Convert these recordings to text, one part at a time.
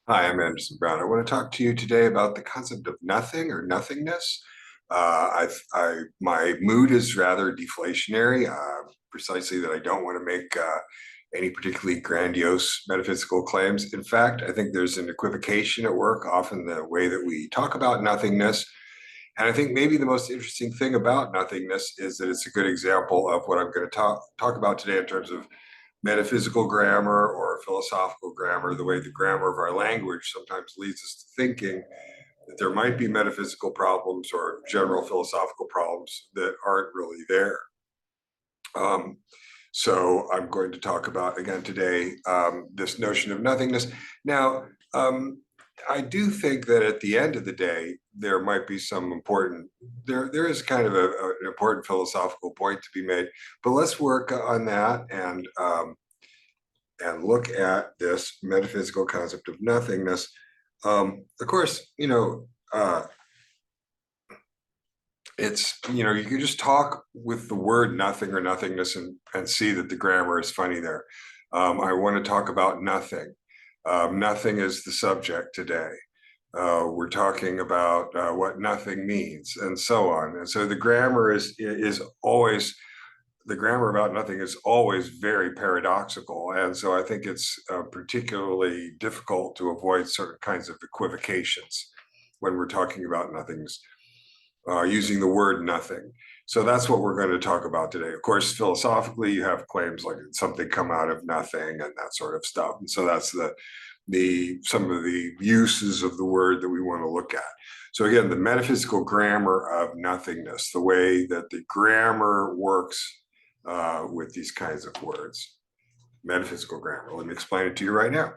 Hi, I'm Anderson Brown. I want to talk to you today about the concept of nothing or nothingness. My mood is rather deflationary, precisely that I don't want to make any particularly grandiose metaphysical claims. In fact, I think there's an equivocation at work, often the way that we talk about nothingness. And I think maybe the most interesting thing about nothingness is that it's a good example of what I'm going to talk about today in terms of metaphysical grammar or philosophical grammar, the way the grammar of our language sometimes leads us to thinking that there might be metaphysical problems or general philosophical problems that aren't really there. Um, so I'm going to talk about again today this notion of nothingness. Now, I do think that at the end of the day, there might be some important, there is kind of an important philosophical point to be made, but let's work on that and look at this metaphysical concept of nothingness. Of course, you can just talk with the word nothing or nothingness and see that the grammar is funny there. I want to talk about nothing. Nothing is the subject today. We're talking about what nothing means and so on. And so the grammar is always the grammar about nothing is always very paradoxical. And so I think it's particularly difficult to avoid certain kinds of equivocations when we're talking about nothings, using the word nothing. So that's what we're going to talk about today. Of course, philosophically, you have claims like something come out of nothing and that sort of stuff. And so that's the some of the uses of the word that we want to look at. So again, the metaphysical grammar of nothingness, the way that the grammar works with these kinds of words. Metaphysical grammar. Let me explain it to you right now.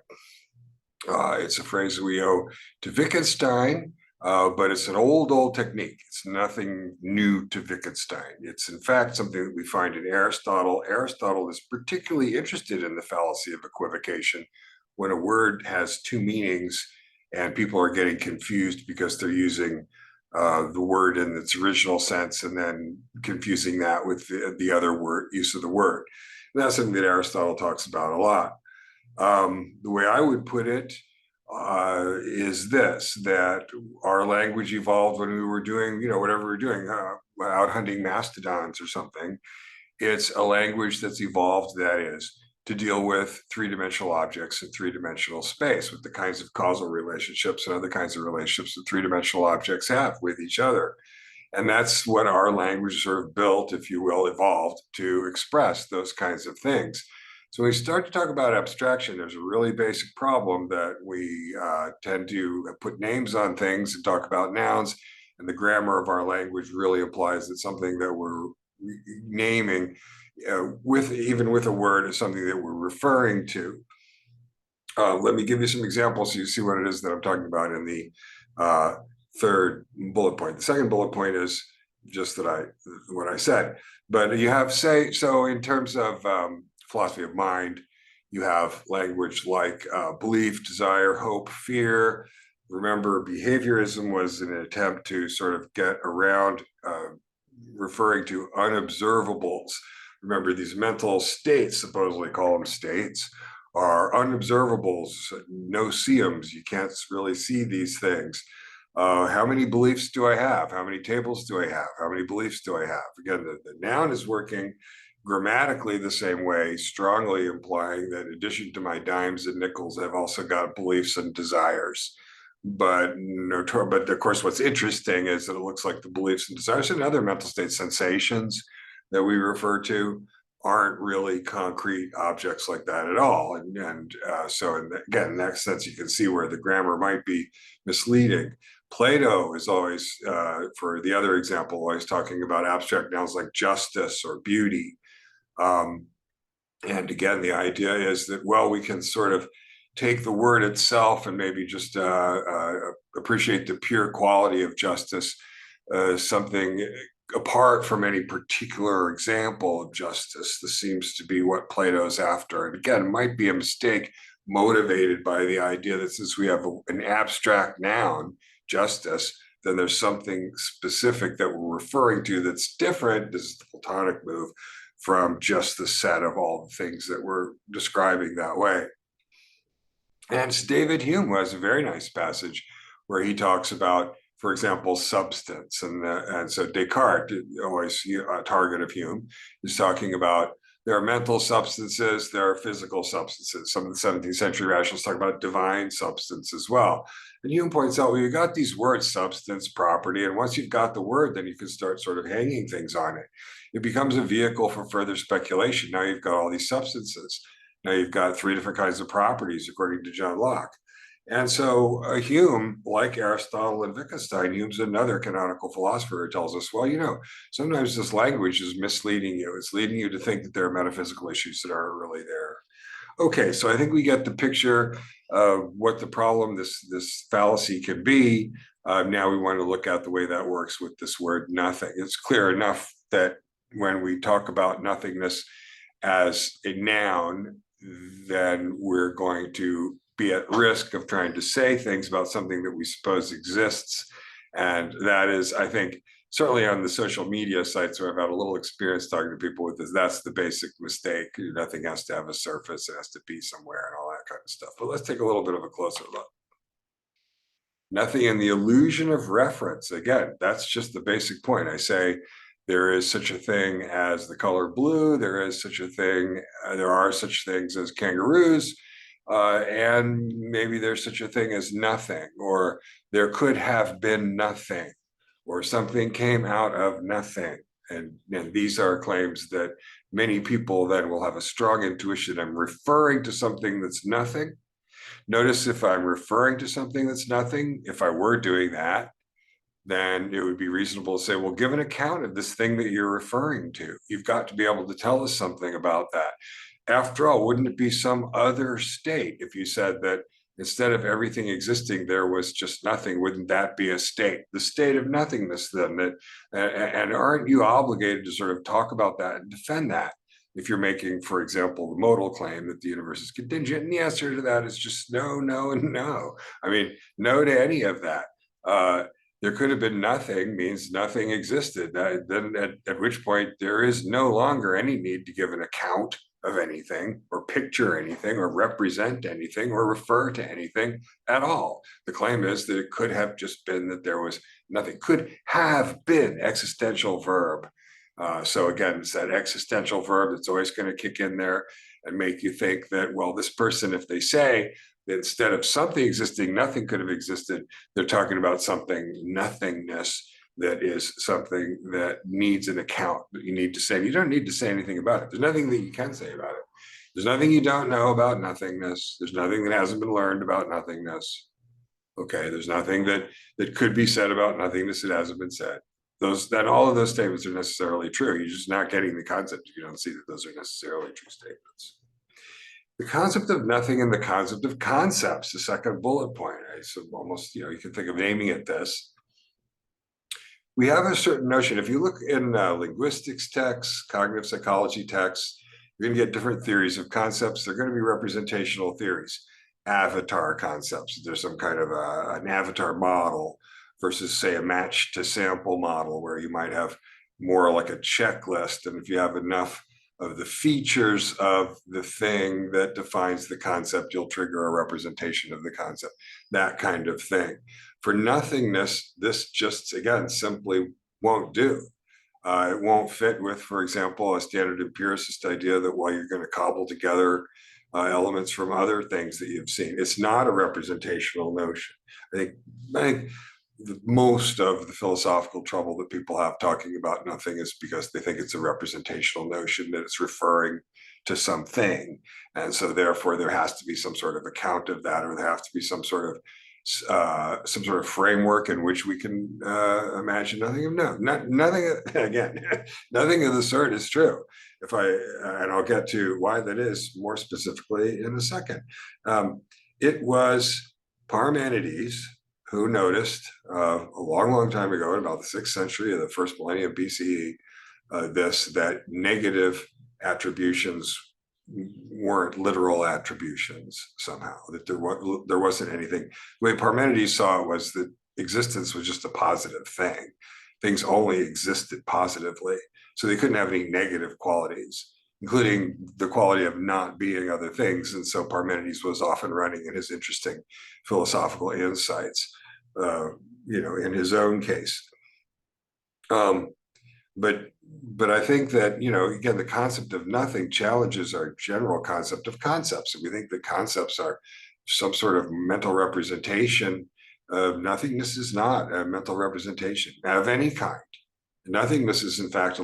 It's a phrase that we owe to Wittgenstein, but it's an old technique. It's nothing new to Wittgenstein. It's in fact something that we find in Aristotle. Aristotle is particularly interested in the fallacy of equivocation when a word has two meanings and people are getting confused because they're using the word in its original sense and then confusing that with the other word use of the word. And that's something that Aristotle talks about a lot. The way I would put it is this, that our language evolved when we were doing, whatever we were doing, out hunting mastodons or something. It's a language that's evolved, that is, to deal with three-dimensional objects in three-dimensional space, with the kinds of causal relationships and other kinds of relationships that three-dimensional objects have with each other. And that's what our language sort of built, if you will, evolved to express those kinds of things. So when we start to talk about abstraction, there's a really basic problem that we tend to put names on things and talk about nouns, and the grammar of our language really implies that something that we're naming even with a word is something that we're referring to. Let me give you some examples so you see what it is that I'm talking about in the third bullet point. The second bullet point is just what I said, but you have so in terms of philosophy of mind, you have language like belief, desire, hope, fear. Remember, behaviorism was an attempt to sort of get around referring to unobservables. Remember, these mental states, supposedly call them states, are unobservables, no-see-ums. You can't really see these things. How many beliefs do I have? How many tables do I have? How many beliefs do I have? Again, the noun is working grammatically the same way, strongly implying that in addition to my dimes and nickels, I've also got beliefs and desires. But of course, what's interesting is that it looks like the beliefs and desires and other mental state sensations that we refer to aren't really concrete objects like that at all. Again, in that sense, you can see where the grammar might be misleading. Plato is always, for the other example, always talking about abstract nouns like justice or beauty. And again, the idea is that, well, we can sort of take the word itself and maybe just appreciate the pure quality of justice, something apart from any particular example of justice. This seems to be what Plato's after. And again, it might be a mistake motivated by the idea that since we have an abstract noun, justice, then there's something specific that we're referring to that's different. This is the Platonic move from just the set of all the things that we're describing that way. And it's David Hume who has a very nice passage where he talks about, for example, substance. And so Descartes, always a target of Hume, is talking about there are mental substances, there are physical substances. Some of the 17th century rationalists talk about divine substance as well. And Hume points out, well, you got these words, substance, property, and once you've got the word, then you can start sort of hanging things on it. It becomes a vehicle for further speculation. Now you've got all these substances. Now you've got three different kinds of properties, according to John Locke. And so Hume, like Aristotle and Wittgenstein, Hume's another canonical philosopher who tells us, well, sometimes this language is misleading you. It's leading you to think that there are metaphysical issues that aren't really there. Okay, so I think we get the picture of what the problem, this fallacy can be. Now we want to look at the way that works with this word nothing. It's clear enough that when we talk about nothingness as a noun, then we're going to be at risk of trying to say things about something that we suppose exists. And that is, I think, certainly on the social media sites where I've had a little experience talking to people with this, that's the basic mistake. Nothing has to have a surface, it has to be somewhere and all that kind of stuff. But let's take a little bit of a closer look. Nothing in the illusion of reference. Again, that's just the basic point. I say there is such a thing as the color blue. There is such a thing. There are such things as kangaroos. And maybe there's such a thing as nothing, or there could have been nothing, or something came out of nothing. And these are claims that many people then will have a strong intuition. I'm referring to something that's nothing. Notice if I'm referring to something that's nothing, if I were doing that, then it would be reasonable to say, well, give an account of this thing that you're referring to. You've got to be able to tell us something about that. After all, wouldn't it be some other state if you said that instead of everything existing, there was just nothing? Wouldn't that be a state? The state of nothingness, then, and aren't you obligated to sort of talk about that and defend that? If you're making, for example, the modal claim that the universe is contingent, and the answer to that is just no, no, and no. I mean, no to any of that. There could have been nothing means nothing existed. Then at which point there is no longer any need to give an account of anything or picture anything or represent anything or refer to anything at all. The claim is that it could have just been that there was nothing, could have been existential verb. So again, it's that existential verb that's always going to kick in there and make you think that, well, this person, if they say that instead of something existing, nothing could have existed, they're talking about something, nothingness, that is something that needs an account that you need to say. You don't need to say anything about it. There's nothing that you can say about it. There's nothing you don't know about nothingness. There's nothing that hasn't been learned about nothingness. Okay, there's nothing that could be said about nothingness that hasn't been said. All of those statements are necessarily true. You're just not getting the concept if you don't see that those are necessarily true statements. The concept of nothing and the concept of concepts, the second bullet point. So almost, you can think of naming it this. We have a certain notion. If you look in linguistics texts, cognitive psychology texts, you're going to get different theories of concepts. They're going to be representational theories, avatar concepts. There's some kind of an avatar model versus, say, a match to sample model where you might have more like a checklist. And if you have enough of the features of the thing that defines the concept, you'll trigger a representation of the concept, that kind of thing. For nothingness, this just, again, simply won't do. It won't fit with, for example, a standard empiricist idea that, well, you're going to cobble together elements from other things that you've seen. It's not a representational notion. I think most of the philosophical trouble that people have talking about nothing is because they think it's a representational notion, that it's referring to something. And so therefore there has to be some sort of account of that, or there has to be some sort of framework in which we can imagine nothing of nothing again, nothing of the sort is true. And I'll get to why that is more specifically in a second. It was Parmenides who noticed a long, long time ago, in about the 6th century of the first millennium BCE, that negative attributions weren't literal attributions somehow, that there wasn't anything. The way Parmenides saw it was that existence was just a positive thing. Things only existed positively, so they couldn't have any negative qualities. including the quality of not being other things. And so Parmenides was often running in his interesting philosophical insights, in his own case. Um, but I think that, again, the concept of nothing challenges our general concept of concepts. And we think that concepts are some sort of mental representation. Nothingness is not a mental representation of any kind. Nothingness is, in fact,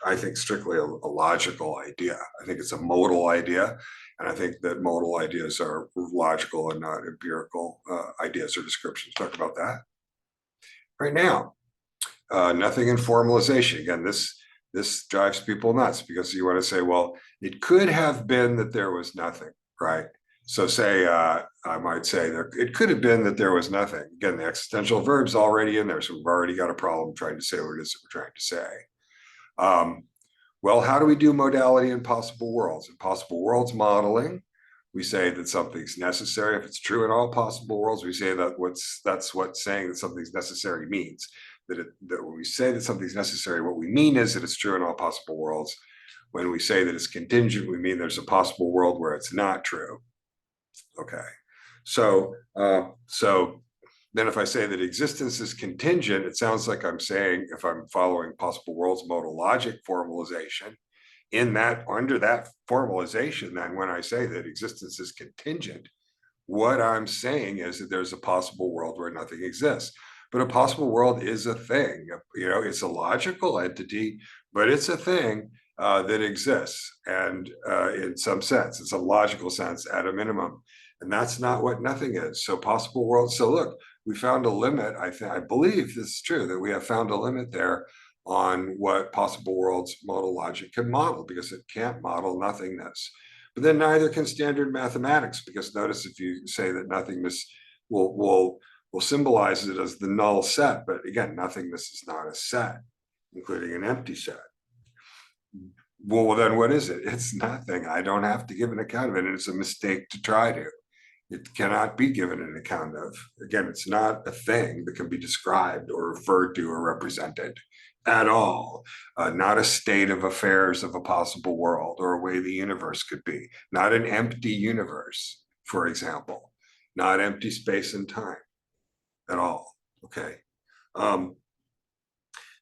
I think, strictly a logical idea. I think it's a modal idea. And I think that modal ideas are logical and not empirical ideas or descriptions. Talk about that right now. Nothing in formalization. Again, this drives people nuts because you want to say, well, it could have been that there was nothing, right? So say, I might say it could have been that there was nothing. Again, the existential verb's already in there, so we've already got a problem trying to say what it is that we're trying to say. Well, how do we do modality in possible worlds? In possible worlds modeling, we say that something's necessary. If it's true in all possible worlds, we say that that's what saying that something's necessary means. That when we say that something's necessary, what we mean is that it's true in all possible worlds. When we say that it's contingent, we mean there's a possible world where it's not true. Okay, so then if I say that existence is contingent, it sounds like I'm saying, if I'm following possible worlds modal logic formalization, under that formalization, then when I say that existence is contingent, what I'm saying is that there's a possible world where nothing exists. But a possible world is a thing. It's a logical entity, but it's a thing that exists. And in some sense, it's a logical sense at a minimum. And that's not what nothing is. So possible worlds. So look, we found a limit. I believe this is true, that we have found a limit there on what possible worlds modal logic can model, because it can't model nothingness. But then neither can standard mathematics, because notice if you say that nothingness will symbolize it as the null set, but again, nothingness is not a set, including an empty set. Well, then what is it? It's nothing. I don't have to give an account of it, and it's a mistake to try to. It cannot be given an account of. Again, it's not a thing that can be described or referred to or represented at all. Not a state of affairs of a possible world or a way the universe could be. Not an empty universe, for example. Not empty space and time at all. Okay.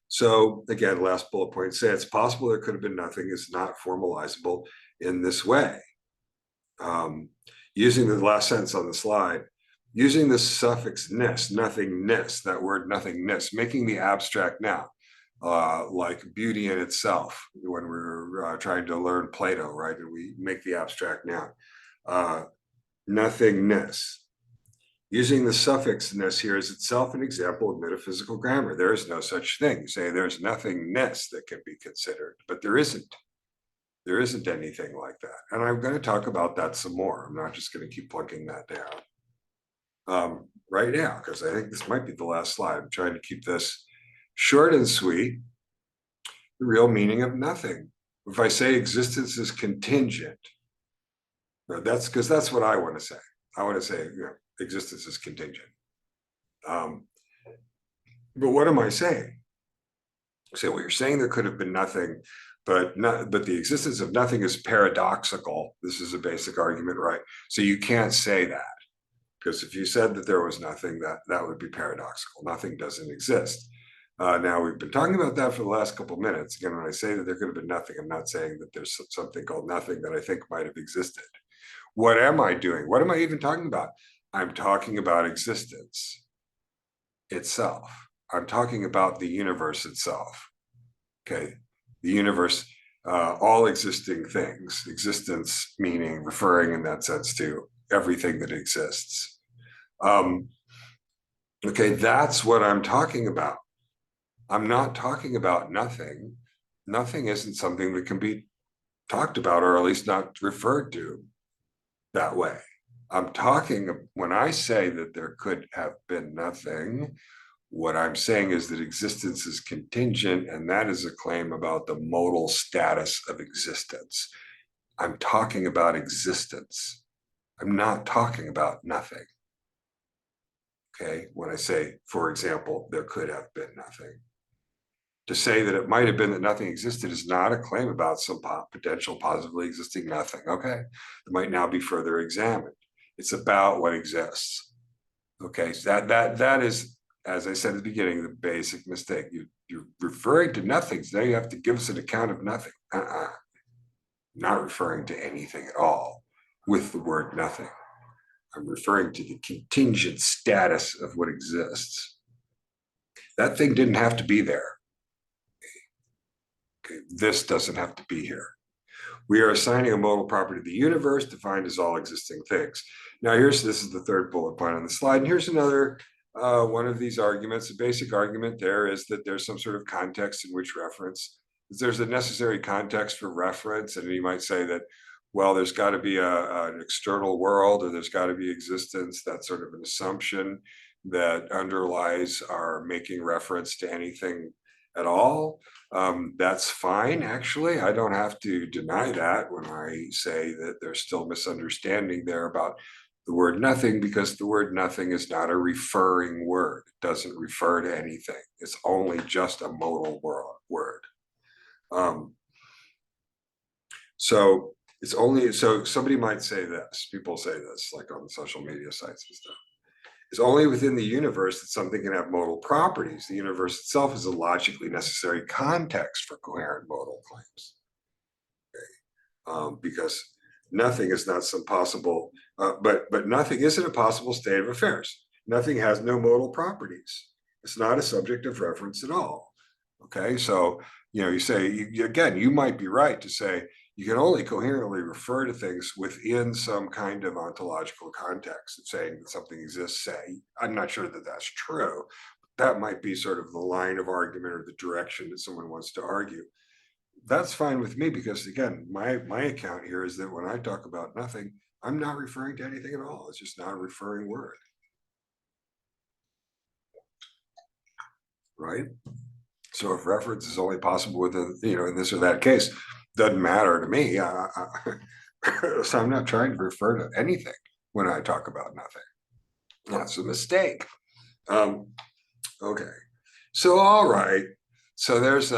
So again, last bullet point, say it's possible there could have been nothing is not formalizable in this way. Using the last sentence on the slide, using the suffix ness, nothingness, that word nothingness, making the abstract noun, like beauty in itself, when we're trying to learn Plato, right? And we make the abstract noun, nothingness. Using the suffix ness here is itself an example of metaphysical grammar. There is no such thing. You say there's nothingness that can be considered, but there isn't. There isn't anything like that. And I'm going to talk about that some more. I'm not just going to keep plunking that down right now, because I think this might be the last slide. I'm trying to keep this short and sweet. The real meaning of nothing. If I say existence is contingent, that's because that's what I want to say. I want to say, existence is contingent. But what am I saying? Say, well, you're saying there could have been nothing, but the existence of nothing is paradoxical. This is a basic argument, right? So you can't say that, because if you said that there was nothing, that would be paradoxical. Nothing doesn't exist. Now, we've been talking about that for the last couple of minutes. Again, when I say that there could have been nothing, I'm not saying that there's something called nothing that I think might have existed. What am I doing? What am I even talking about? I'm talking about existence itself. I'm talking about the universe itself. Okay, the universe, all existing things, existence meaning referring in that sense to everything that exists. Okay, that's what I'm talking about. I'm not talking about nothing. Nothing isn't something that can be talked about, or at least not referred to that way. When I say that there could have been nothing, what I'm saying is that existence is contingent, and that is a claim about the modal status of existence. I'm talking about existence. I'm not talking about nothing. Okay, when I say, for example, there could have been nothing. To say that it might have been that nothing existed is not a claim about some potential positively existing nothing. Okay, it might now be further examined. It's about what exists. Okay, so that is, as I said at the beginning, the basic mistake. You're referring to nothing, so now you have to give us an account of nothing. Not referring to anything at all with the word nothing. I'm referring to the contingent status of what exists. That thing didn't have to be there. Okay, this doesn't have to be here. We are assigning a modal property to the universe defined as all existing things. Now, this is the third bullet point on the slide. And here's another one of these arguments. The basic argument there is that there's some sort of context in which reference. There's a necessary context for reference. And you might say that, well, there's got to be an external world, or there's got to be existence. That's sort of an assumption that underlies our making reference to anything at all. That's fine, actually. I don't have to deny that when I say that there's still misunderstanding there about the word nothing, because the word nothing is not a referring word. It doesn't refer to anything. It's only just a modal word. So it's only, so somebody might say this, people say this, like on social media sites and stuff. It's only within the universe that something can have modal properties. The universe itself is a logically necessary context for coherent modal claims. Okay. Because nothing is not some possible, but nothing isn't a possible state of affairs. Nothing has no modal properties. It's not a subject of reference at all. Okay, so you say, again, you might be right to say you can only coherently refer to things within some kind of ontological context of saying that something exists, say. I'm not sure that that's true. That might be sort of the line of argument or the direction that someone wants to argue. That's fine with me, because again, my account here is that when I talk about nothing, I'm not referring to anything at all. It's just not a referring word. Right? So if reference is only possible within, in this or that case, doesn't matter to me. So I'm not trying to refer to anything when I talk about nothing. That's a mistake. Okay. So, all right. So there's,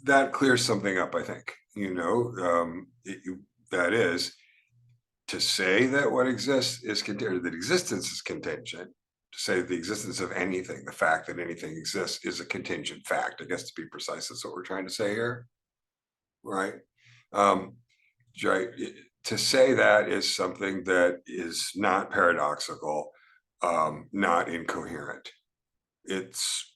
that clears something up, I think, that is to say that what exists is contingent, that existence is contingent. To say the existence of anything, the fact that anything exists, is a contingent fact. I guess, to be precise, that's what we're trying to say here, right? To say that is something that is not paradoxical, not incoherent. It's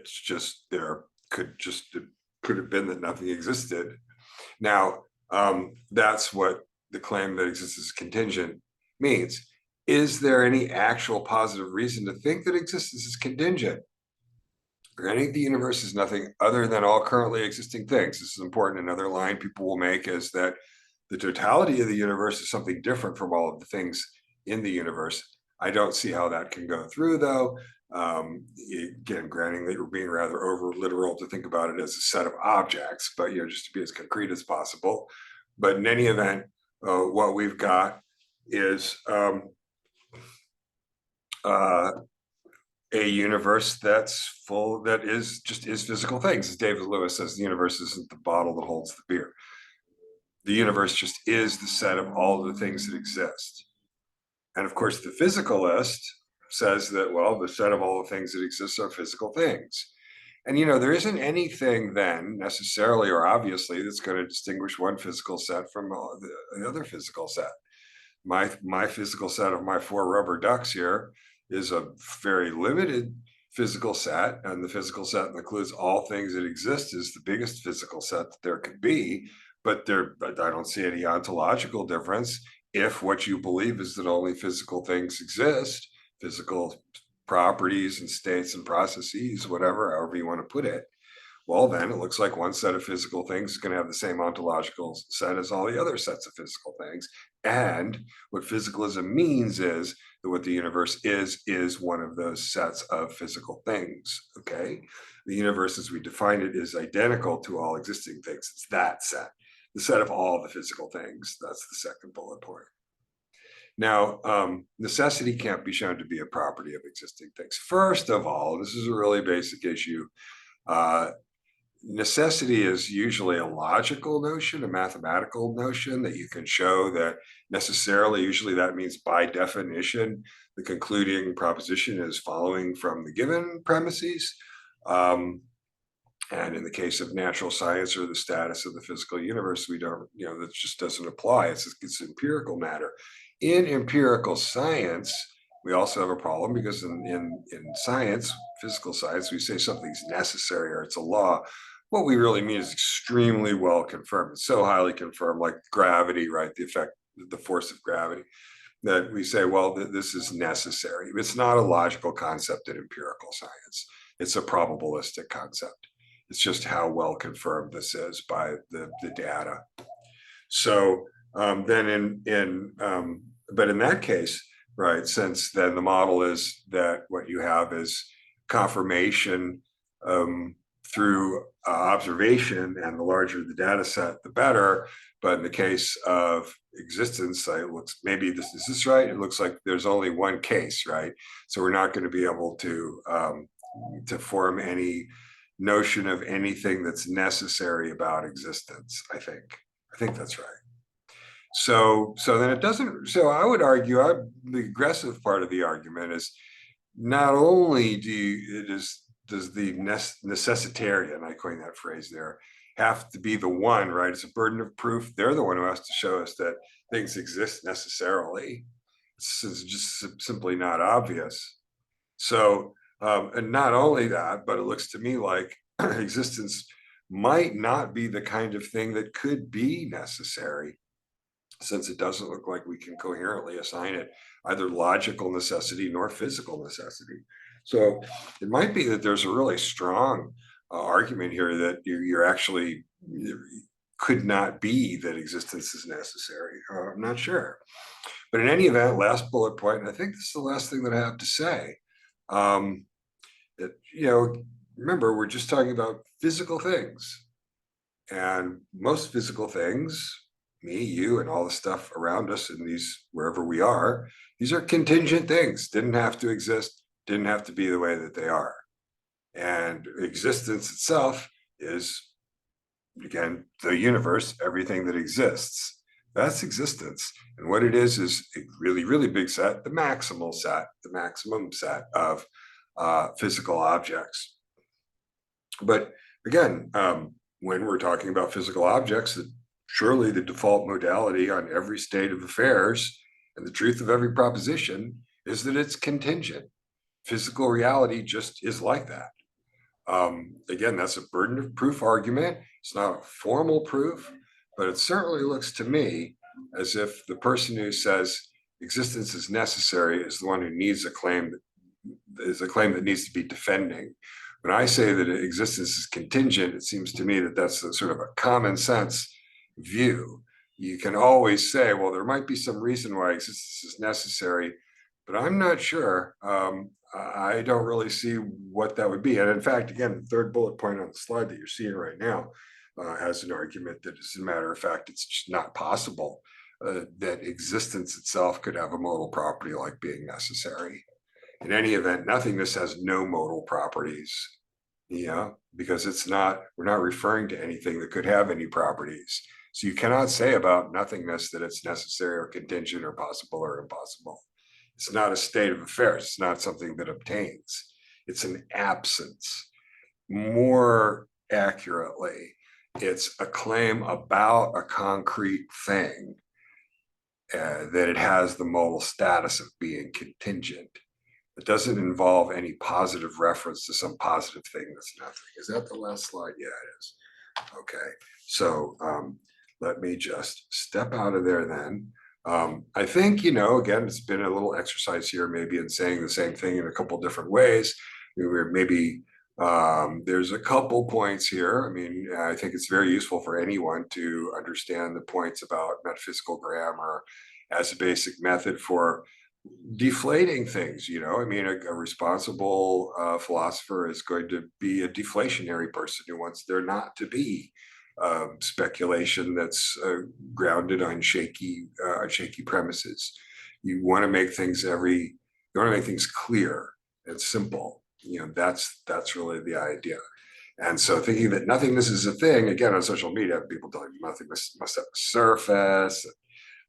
just it could have been that nothing existed. Now, that's what the claim that existence is contingent means. Is there any actual positive reason to think that existence is contingent? Granting the universe is nothing other than all currently existing things. This is important. Another line people will make is that the totality of the universe is something different from all of the things in the universe. I don't see how that can go through, though. Again, granting that we're being rather over literal to think about it as a set of objects, but just to be as concrete as possible. But in any event, what we've got is a universe that's full, that is physical things. As David Lewis says, the universe isn't the bottle that holds the beer. The universe just is the set of all of the things that exist. And of course, the physicalist says that, well, the set of all the things that exist are physical things. And there isn't anything then necessarily or obviously that's going to distinguish one physical set from the other physical set. My physical set of my 4 rubber ducks here is a very limited physical set, and the physical set includes all things that exist, is the biggest physical set that there could be. But I don't see any ontological difference if what you believe is that only physical things exist, physical properties and states and processes, whatever, however you want to put it. Well, then it looks like one set of physical things is going to have the same ontological set as all the other sets of physical things. And what physicalism means is that what the universe is one of those sets of physical things. Okay. The universe as we define it is identical to all existing things. It's that set, the set of all the physical things. That's the second bullet point. Now, necessity can't be shown to be a property of existing things. First of all, this is a really basic issue. Uh, necessity is usually a logical notion, a mathematical notion that you can show that necessarily, usually that means by definition, the concluding proposition is following from the given premises. And in the case of natural science or the status of the physical universe, we don't, that just doesn't apply. It's empirical matter. In empirical science, we also have a problem because in science, physical science, we say something's necessary or it's a law. What we really mean is extremely well confirmed. It's so highly confirmed, like gravity, right? The effect, the force of gravity, that we say, well, this is necessary. It's not a logical concept in empirical science. It's a probabilistic concept. It's just how well confirmed this is by the data. So then but in that case, right, since then the model is that what you have is confirmation through observation, and the larger the data set, the better. But in the case of existence, it looks, maybe this is this right? It looks like there's only one case, right? So we're not going to be able to form any notion of anything that's necessary about existence. I think that's right. So then it doesn't, so I would argue, the aggressive part of the argument is not only does the necessitarian, I coined that phrase there, have to be the one, right? It's a burden of proof. They're the one who has to show us that things exist necessarily. It's just simply not obvious. So, and not only that, but it looks to me like existence might not be the kind of thing that could be necessary, since it doesn't look like we can coherently assign it either logical necessity nor physical necessity. So it might be that there's a really strong argument here that you're actually could not be that existence is necessary. I'm not sure. But in any event, last bullet point, and I think this is the last thing that I have to say. That, remember, we're just talking about physical things. And most physical things, me, you, and all the stuff around us in these, wherever we are, these are contingent things, didn't have to exist, didn't have to be the way that they are. And existence itself is, again, the universe, everything that exists. That's existence. And what it is a really, really big set, the maximum set of physical objects. But again, when we're talking about physical objects, surely the default modality on every state of affairs and the truth of every proposition is that it's contingent. Physical reality just is like that. Again, that's a burden of proof argument. It's not a formal proof, but it certainly looks to me as if the person who says existence is necessary is the one who needs a claim that needs to be defending. When I say that existence is contingent, it seems to me that that's sort of a common sense view. You can always say, well, there might be some reason why existence is necessary, but I'm not sure. I don't really see what that would be. And in fact, again, the third bullet point on the slide that you're seeing right now has an argument that, as a matter of fact, it's just not possible that existence itself could have a modal property like being necessary. In any event, nothingness has no modal properties, because we're not referring to anything that could have any properties. So you cannot say about nothingness that it's necessary or contingent or possible or impossible. It's not a state of affairs. It's not something that obtains. It's an absence. More accurately, it's a claim about a concrete thing that it has the modal status of being contingent. It doesn't involve any positive reference to some positive thing that's nothing. Is that the last slide? Yeah, it is. Okay, so let me just step out of there then. I think, again, it's been a little exercise here, maybe in saying the same thing in a couple different ways. Maybe there's a couple points here. I mean, I think it's very useful for anyone to understand the points about metaphysical grammar as a basic method for deflating things. I mean, a responsible philosopher is going to be a deflationary person who wants there not to be speculation that's grounded on shaky premises. you want to make things clear and simple. That's really the idea. And so thinking that nothingness is a thing, again, on social media, people telling you nothingness must have a surface,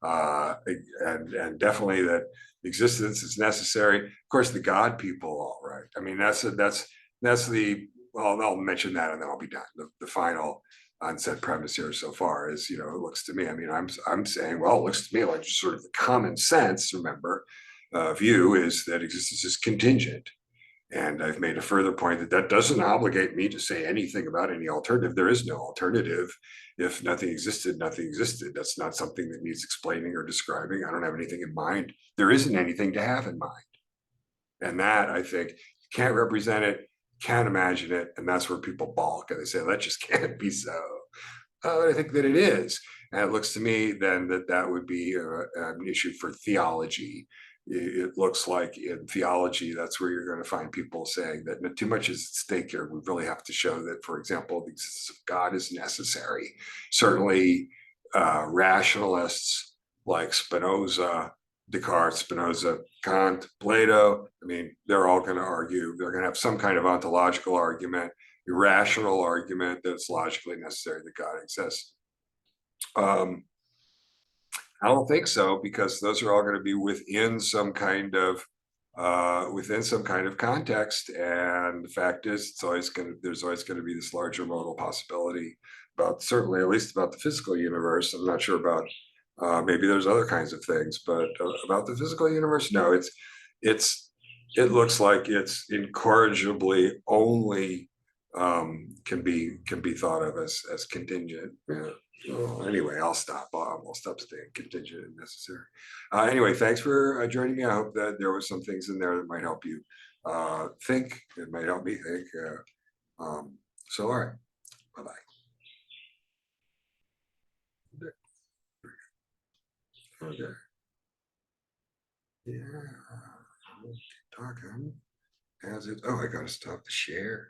and definitely that existence is necessary. Of course, the God people, all right. I mean, that's the, well, I'll mention that and then I'll be done. The final unsaid premise here so far is, it looks to me, I mean, I'm saying, well, it looks to me like just sort of the common sense, remember, view is that existence is contingent. And I've made a further point that that doesn't obligate me to say anything about any alternative. There is no alternative. If nothing existed, nothing existed. That's not something that needs explaining or describing. I don't have anything in mind. There isn't anything to have in mind. And that, I think, can't represent it, can't imagine it. And that's where people balk and they say, that just can't be so. I think that it is. And it looks to me then that that would be an issue for theology. It looks like in theology, that's where you're going to find people saying that too much is at stake here. We really have to show that, for example, the existence of God is necessary. Certainly, rationalists like Spinoza, Descartes, Spinoza, Kant, Plato, I mean, they're all going to argue, they're going to have some kind of ontological argument, irrational argument that it's logically necessary that God exists. I don't think so, because those are all going to be within some kind of context. And the fact is, there's always going to be this larger modal possibility about, certainly at least about the physical universe. I'm not sure about maybe there's other kinds of things, but about the physical universe, no, it looks like it's incorrigibly only can be thought of as contingent. Yeah. Well, anyway, I'll stop. I'll stop saying contingent and necessary. Anyway, thanks for joining me. I hope that there was some things in there that might help you think. It might help me think. So, all right. Bye-bye. Okay. Yeah. Talking as it. Oh, I gotta stop the share.